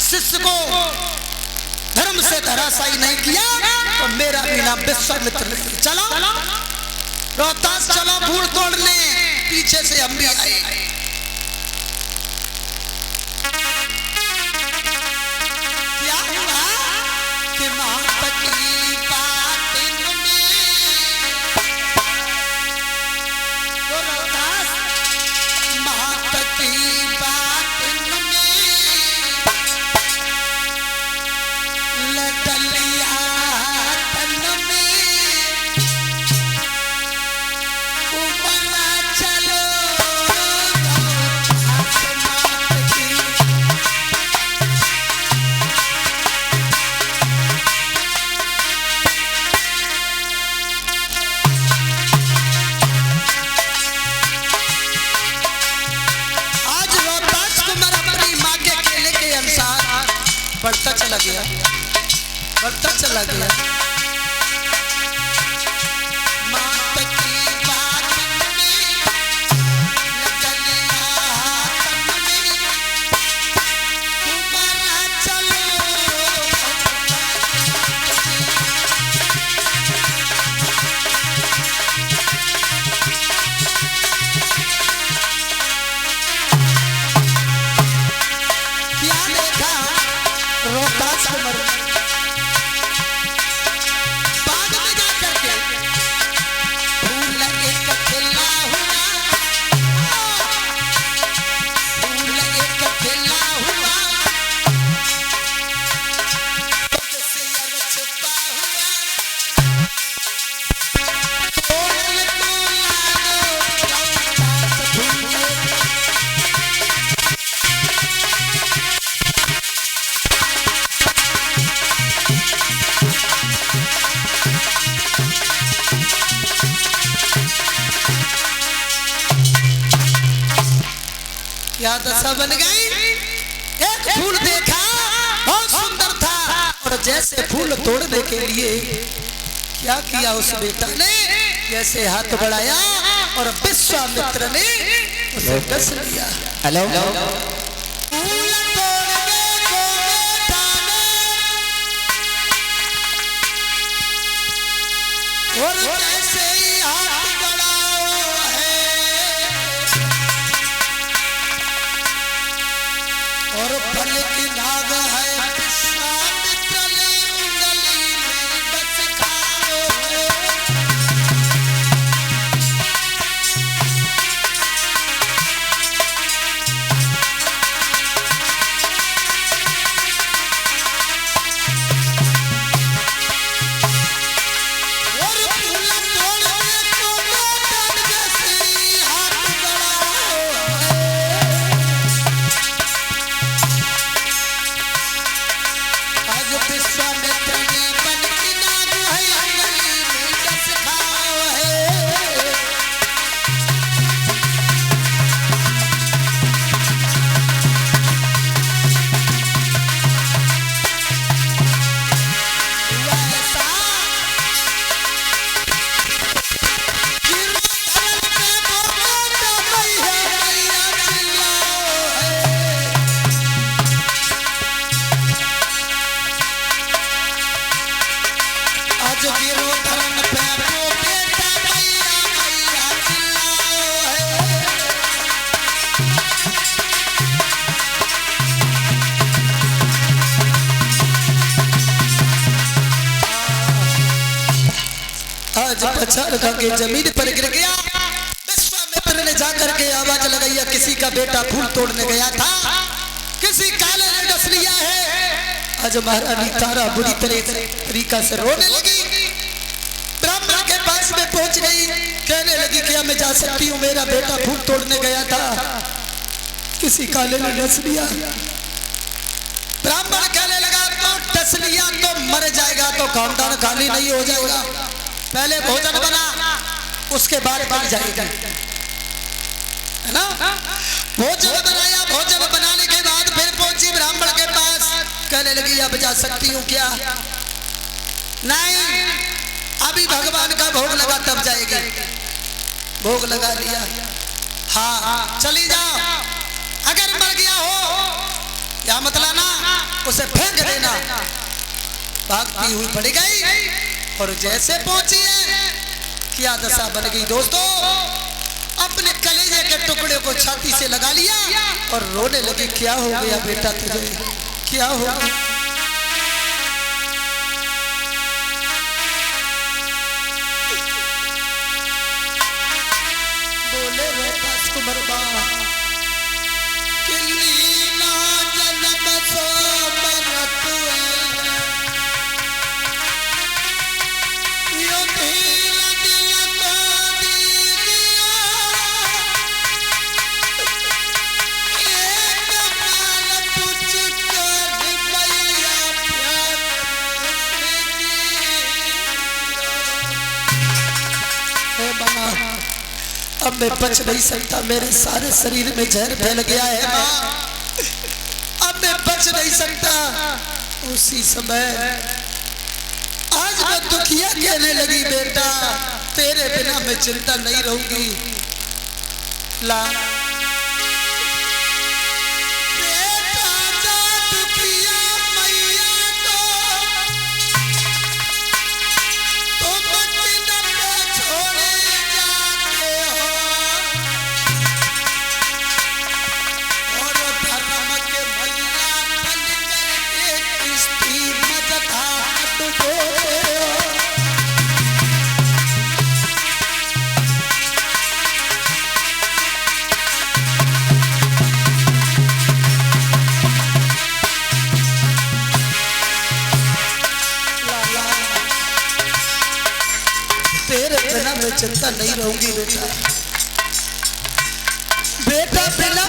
शिष्य को धर्म से धराशायी नहीं किया तो मेरा भी नाम विश्वामित्र। चलो रोहतास चलो भूल तोड़ने, पीछे से हम भी आए। क्या हुआ कि माता की बातें में वो रोहतास माता की बातें में लडलिया तन में उमरा चलो बढ़ता चला गया, बढ़ता चला गया। माता की बात में लडलिया तन में उमरा चलो। क्या देखा रोहतास को मर बाद में जाकर के फूल एक खिला हुआ, फूल एक खिला हुआ से यार छुपा हुआ फूल को लागो रोहतास फूल। क्या दशा बन गई। एक फूल देखा बहुत सुंदर था और जैसे फूल तोड़ने के लिए क्या किया उस बेटा ने, जैसे हाथ बढ़ाया और विश्वामित्र ने उसे डस लिया। हेलो फूल तोड़ने को बेटा ने और जैसे ही हाथ बढ़ाओ है और फल की नाग है विश्वामित्र ने उंगली में बस खाओ है। और फूल तोड़ने को बेटा जैसे ही हाथ बढ़ाओ है आज विश्वामित्र ने बन की नाग है अंगली में डस खाओ है। वैसा गिरो धरम पे बोलो मैया मैया चिल्लाओ है। आज गिरो धरम पे वो बेटा मैया मैया चिल्लाओ है। आज पछाड़ करके जमीन पर गिर गया। विश्वामित्र ने जाकर के आवाज लगाई, किसी का बेटा फूल तोड़ने गया था, किसी काले ने डस लिया है। आज महारानी तारा बुरी तरीका से रोने लगी, ब्राह्मण के पास में पहुंच गई, कहने लगी क्या मैं जा सकती हूँ, मेरा बेटा फूल तोड़ने गया था, किसी काले ने डस लिया। ब्राह्मण कहने लगा तो डस लिया तो मर जाएगा तो खानदान खाली नहीं हो जाएगा, पहले भोजन बना उसके बाद मर जाएगा, है ना। भोजन बनाया, भोजन बनाने के बाद फिर पहुंची ब्राह्मण के पास, कहने लगी अब जा सकती हूँ क्या, नहीं अभी भगवान का भोग लगा तब जाएगी। भोग लगा लिया, हाँ चली जाओ, अगर मर गया हो क्या मतलब ना, उसे फेंक देना। भागती हुई पड़ गई और जैसे पहुंची है क्या दशा बन गई दोस्तों, अपने कलेजे के टुकड़े को छाती से लगा लिया और रोने लगी। क्या हो गया बेटा तुझे, क्या हो गया? बोले रोहतास कुंवर बा कि लीना जन्म सो मरत यो दिल दिल को दीदिया एक बार पूछ कर मैया प्यार हे मां, अब मैं बच नहीं सकता, मेरे सारे शरीर में जहर फैल गया है मां, अब मैं बच नहीं सकता। उसी समय आज मैं दुखिया कहने लगी, बेटा तेरे बिना मैं चिंता नहीं रहूंगी। ला बेटा जा दुखिया मैया को तुम दिन पे छोड़े जाते हो और धर्म के भैया बन करके किस्ती मजधार डुबोते हो। तेरे बिना मैं चिंता नहीं रहूंगी बेटा, बेटा बिना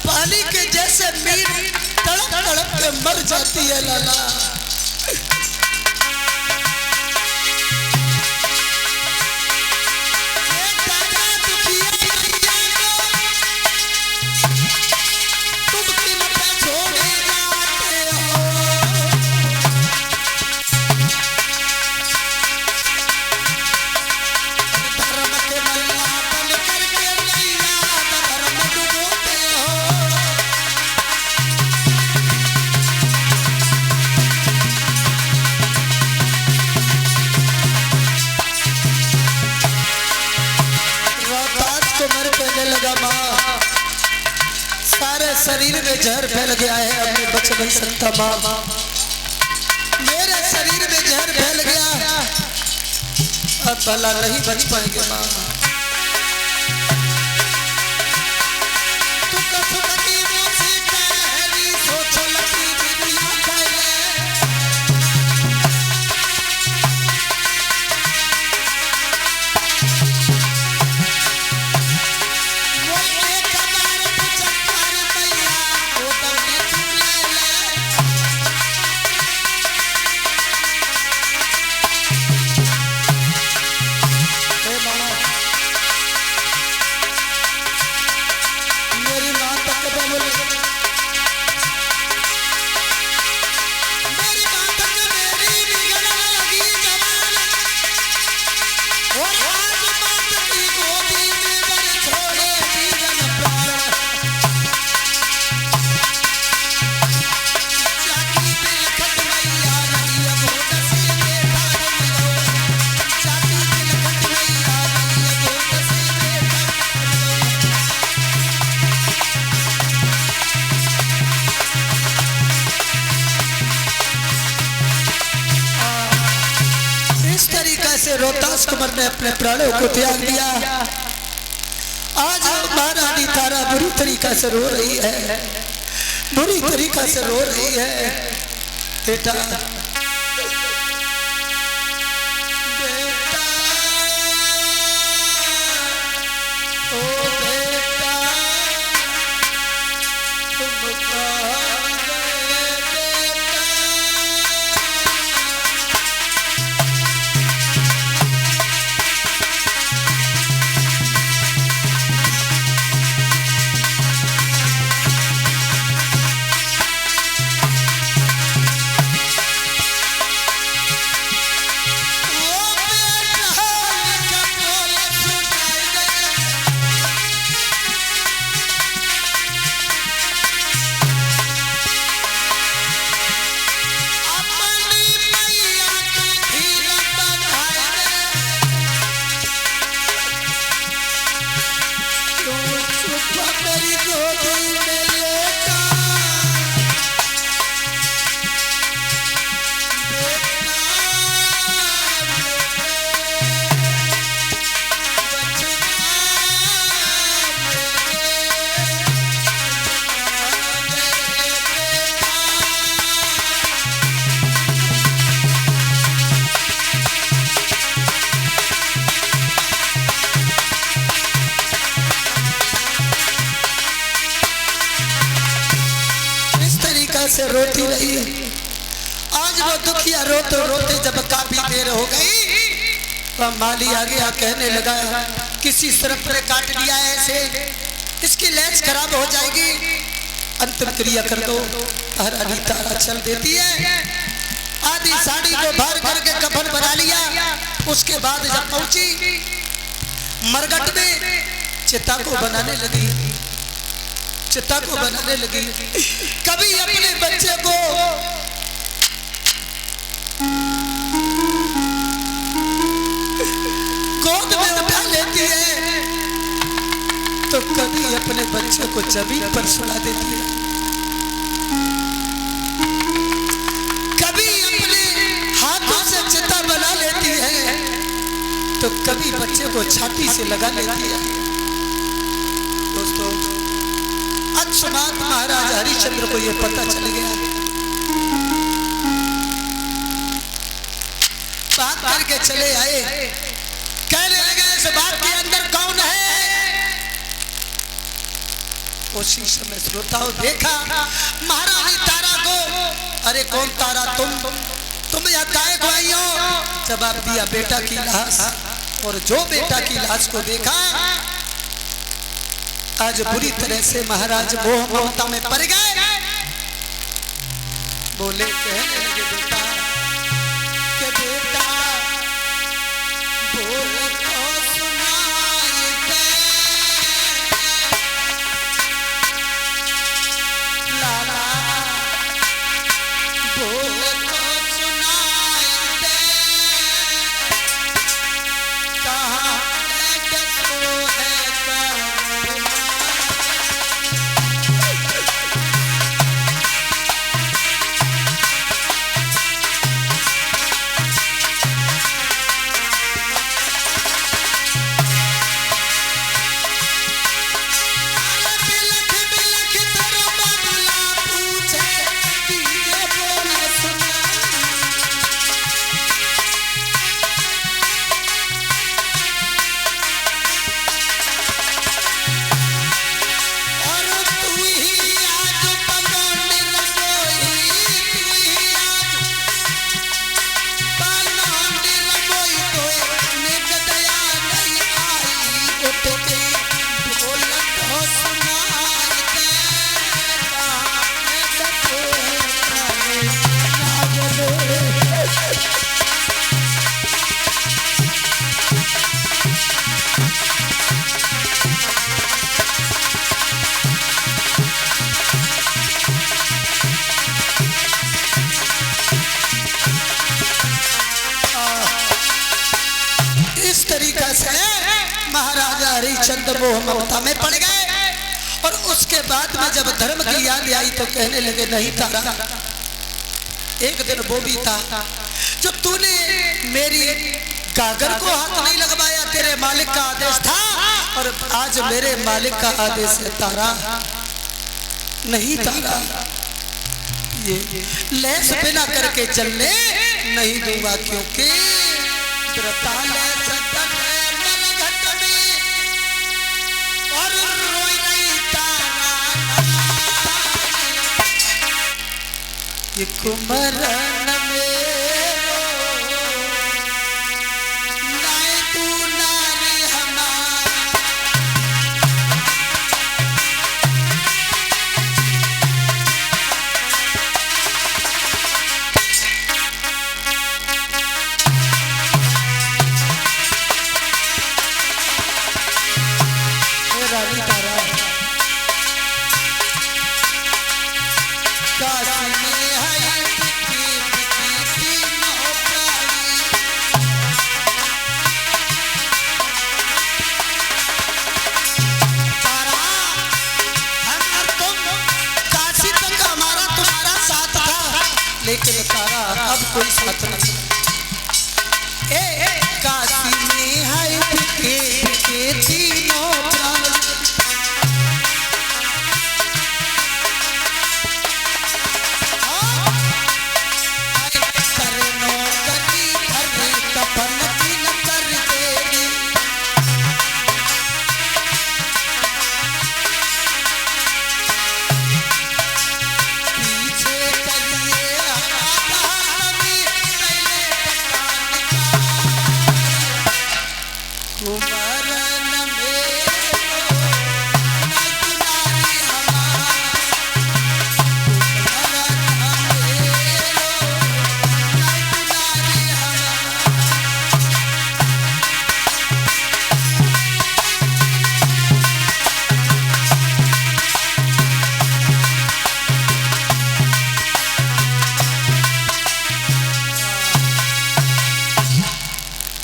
पानी के जैसे मीर तड़प तड़प के मर जाती है लाला। बेटा जा दुखिया मैया को तुम दिन पे छोड़े जाते हो धर्म के मल्ला बन करके नैया धर्म डुबोते हो। रोहतास कुंवर कहने लगा माँ, सारे शरीर में जहर फैल गया है, अब मैं बच नहीं सकता माँ, मेरे शरीर में जहर फैल गया, अब भला नहीं बच पाएंगे माँ। तू कसुमती मुझसे कहरी सोच लगी दुनिया फैले वो एक बार चक्कर मैया वो दौड़े तू ले ले। हे माँ, मेरी माँ तक बोले, मेरी माँ तक मेरी बिगड़ने लगी जवान और आज मात की गोदी में बर छोड़े जीवन प्राण। जाती तिलकत मैया रही अब दस बेटा मिलो, जाती तिलकत मैया रही अब दस बेटा मिलो। इस तरीका से रोहतास कुंवर ने अपने प्राणों को त्याग दिया। आज महारानी तारा बुरी तरीका से रो रही है, बुरी तरीका से रो रही है। बेटा बेटा ओ बेटा तुम कहाँ गए बेटा। रोती रही। आज वो दुखिया रोते रोते जब काफी देर हो गई तो माली आ गया, कहने लगा किसी सरफ ने काट दिया ऐसे, इसकी लैस खराब हो जाएगी, अंतिम क्रिया कर दो। तारा तारा चल देती है, आधी साड़ी को बाहर करके कफन बना लिया। उसके बाद जब पहुंची मरघट में चिता को बनाने लगी, चिता को बनाने लगी। कभी अपने बच्चे को गोद में उठा लेती है तो कभी अपने बच्चे को जमीन पर सुला देती है, कभी अपने हाथों से चिता बना लेती है तो कभी बच्चे को छाती से लगा लेती है। दोस्तों, अक्षमात महाराज हरिश्चंद्र को यह पता चल गया, बात करके चले आए, कहने लगे इस बात के अंदर कौन है। उसी समय श्रोताओं देखा महारानी तारा को, अरे कौन तारा, तुम यहाँ काय को आई हो। जवाब दिया बेटा की लाश। और जो बेटा की लाश को देखा आज बुरी तरह से महाराज मोह ममता में पड़ गए। बोले, कहने लगे बेटा के बेटा बोल तो सुनाई दे, लाला बोल तो सुनाई दे, कहाँ है तो है महाराजा हरिश्चंद्र मोह ममता में पड़ गए। और उसके बाद में जब धर्म की याद आई तो कहने लगे नहीं तारा, एक दिन वो भी था जो तूने मेरी गागर को हाथ नहीं लगवाया, तेरे मालिक का आदेश था, और आज मेरे मालिक का आदेश है तारा, नहीं तारा, ये लैस बिना करके चलने नहीं दूंगा, क्योंकि ये कुमरन मेरो नाय तू नारी हमारी, रानी तारा काशी में लेकिन तारा अब कोई साथ नहीं। काशी में है के तीनों प्राण, करनो गति हरे कफन की न कर देगी, पीछे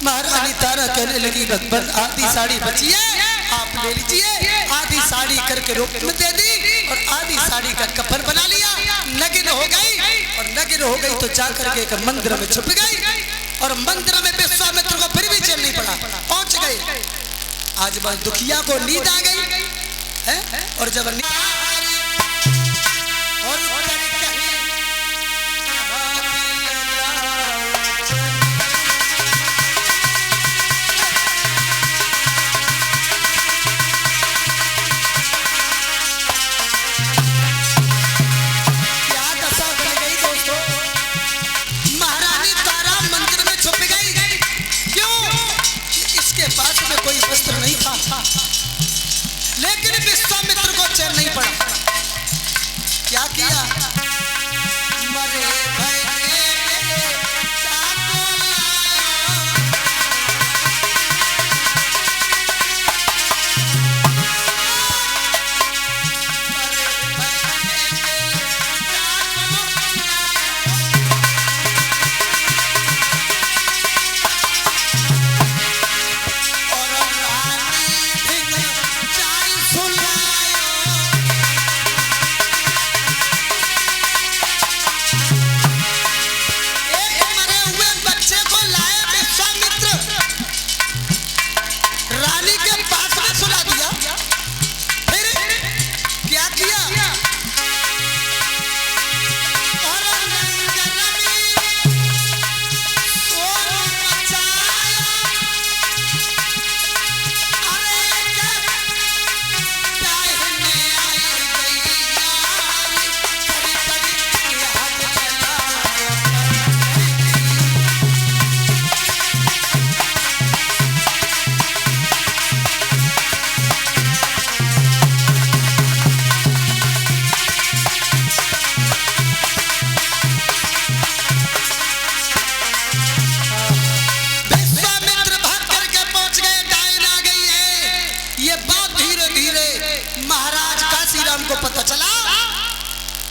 महारानी तारा कहने लगी भगवान आधी साड़ी बची है, आप ले लीजिए। आधी साड़ी करके रोक में दे दी और आधी साड़ी का कफन बना लिया। नगिन हो गई और नगिन हो गई तो जाकर के एक मंदिर में छुप गई और मंदिर में विश्वामित्र को फिर भी चल नहीं पड़ा, पहुंच गए। आज बस दुखिया को नींद आ गई है और जब लेकिन विश्वामित्र को चैन नहीं पड़ा। क्या किया? मरे भय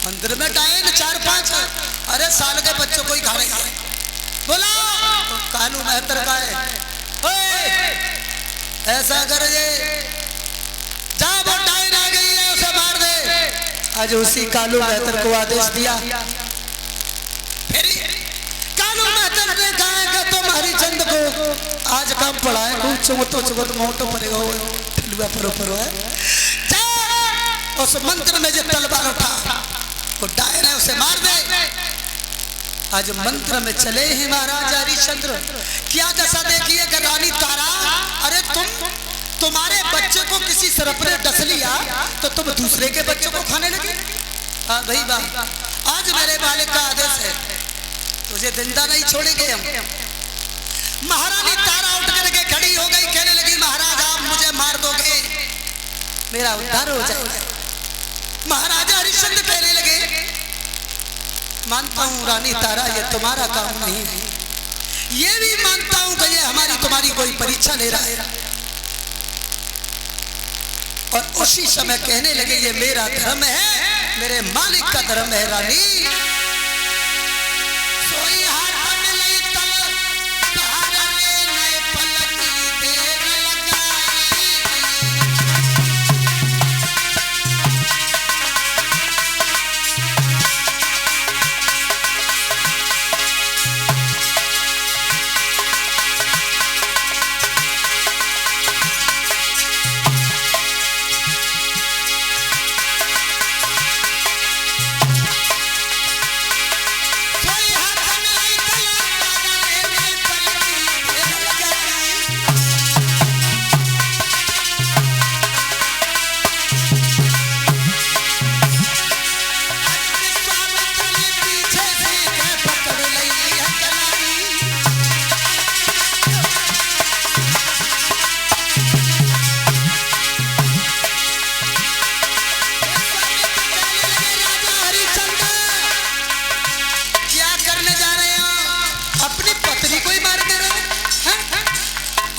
मंदिर में डायन 4-5 अरे साल के बच्चों को ही खा रहे हैं। बोला कानू मेहतर का है ऐसा कर ये जा वो डायन आ गई है उसे मार दे। आज उसी कालू मेहतर को आदेश दिया। फिर कालू मेहतर ने कहा कि तुम्हारी चंद को आज काम पड़ा है खूब चुगत मोटो पड़ेगा परो है। उस मंत्र में जो तलवार उठा वो डायन है उसे मार दे। आज मंत्र में चले ही महाराज हरिश्चंद्र क्या दशा देखिए कि रानी तारा अरे तुम्हारे बच्चे को किसी सरप ने डस लिया तो तुम दूसरे के बच्चों को खाने लगे। हाँ भाई वाह आज मेरे मालिक का आदेश है तुझे जिंदा नहीं छोड़ेंगे हम। महारानी तारा उठ करके खड़ी हो गई कहने लगी महाराज आप मुझे मार दोगे मेरा उद्धार हो जाएगा। महाराजा हरिश्चंद्र कहने लगे मानता हूं रानी तारा ये तुम्हारा काम नहीं है, ये भी मानता हूं कि ये हमारी तुम्हारी कोई परीक्षा ले रहा है। और उसी समय कहने लगे ये मेरा धर्म है मेरे मालिक का धर्म है रानी। सोई हाथ में लई तल तारा ने नए पलकी देर लगाई।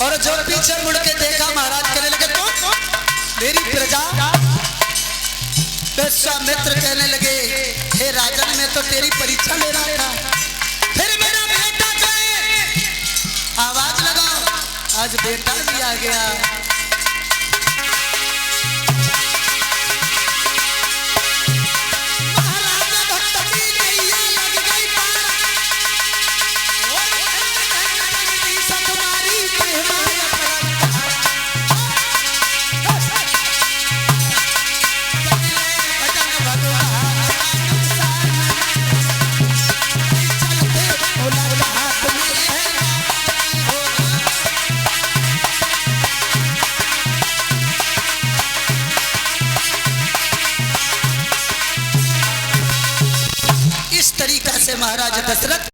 और जो पीछे मुड़ के देखा महाराज कहने लगे तो मेरी प्रजा। विश्वामित्र कहने लगे हे राजन मैं तो तेरी परीक्षा ले रहा था फिर मेरा बेटा गए आवाज लगाओ। आज बेटा भी आ गया। महाराजा भक्त की नैया लग गई पार और जगदीश तुम्हारी महिमा इस तरीका से महाराज दशरथ